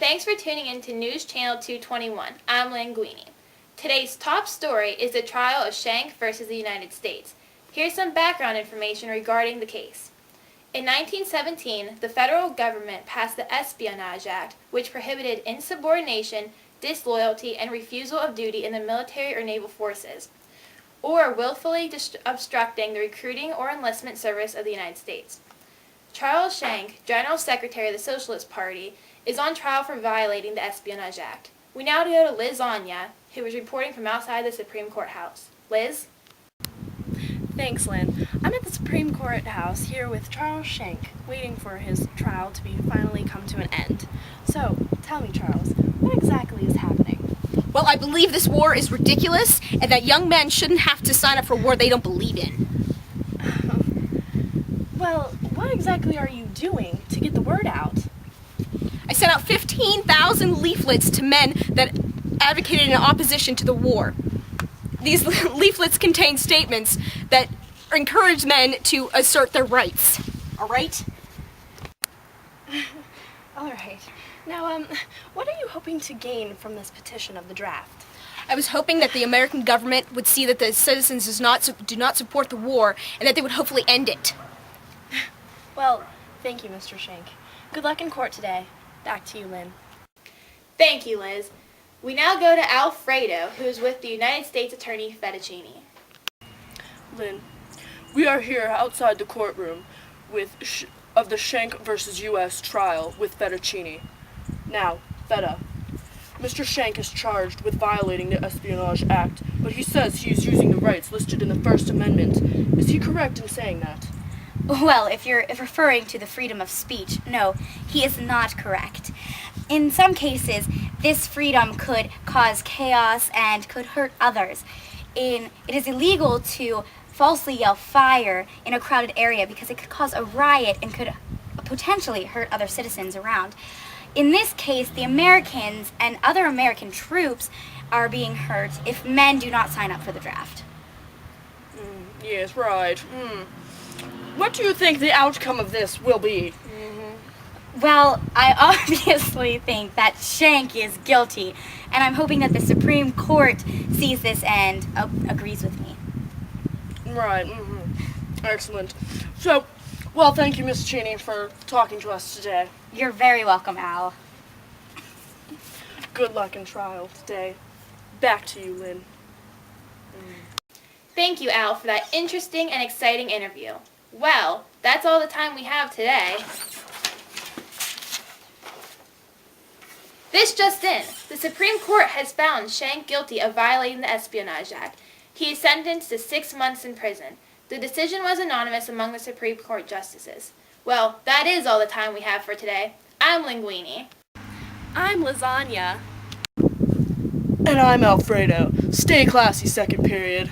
thanks for tuning in to News Channel 221. I'm Lynn Guini. Today's top story is the trial of Shank versus the United States. Here's some background information regarding the case. In 1917, the federal government passed the Espionage Act, which prohibited insubordination, disloyalty, and refusal of duty in the military or naval forces, or willfully obstructing the recruiting or enlistment service of the United States. Charles Shank, General Secretary of the Socialist Party, is on trial for violating the Espionage Act. We now go to Liz Anya, who is reporting from outside the Supreme Court House. Liz? Thanks, Lynn. I'm at the Supreme Court House here with Charles Shank, waiting for his trial to be finally come to an end. So, tell me, Charles, what exactly is happening? Well, I believe this war is ridiculous and that young men shouldn't have to sign up for a war they don't believe in. Well, what exactly are you doing to get the word out? I sent out 15,000 leaflets to men that advocated in opposition to the war. These leaflets contain statements that encourage men to assert their rights. All right? All right. Now, what are you hoping to gain from this petition of the draft? I was hoping that the American government would see that the citizens do not support the war and that they would hopefully end it. Well, thank you, Mr. Shank. Good luck in court today. Back to you, Lynn. Thank you, Liz. We now go to Alfredo, who is with the United States Attorney Fettuccini. Lynn, we are here outside the courtroom of the Shank versus U.S. trial with Fettuccini. Now, Feta, Mr. Shank is charged with violating the Espionage Act, but he says he is using the rights listed in the First Amendment. Is he correct in saying that? Well, if you're referring to the freedom of speech, no, he is not correct. In some cases, this freedom could cause chaos and could hurt others. It is illegal to falsely yell fire in a crowded area because it could cause a riot and could potentially hurt other citizens around. In this case, the Americans and other American troops are being hurt if men do not sign up for the draft. Yes, right. What do you think the outcome of this will be? Well, I obviously think that Shank is guilty, and I'm hoping that the Supreme Court sees this and agrees with me. Right, Excellent. So, well, thank you, Miss Cheney, for talking to us today. You're very welcome, Al. Good luck in trial today. Back to you, Lynn. Thank you, Al, for that interesting and exciting interview. Well, that's all the time we have today. This just in. The Supreme Court has found Shank guilty of violating the Espionage Act. He is sentenced to 6 months in prison. The decision was anonymous among the Supreme Court justices. Well, that is all the time we have for today. I'm Linguini. I'm Lasagna. And I'm Alfredo. Stay classy, second period.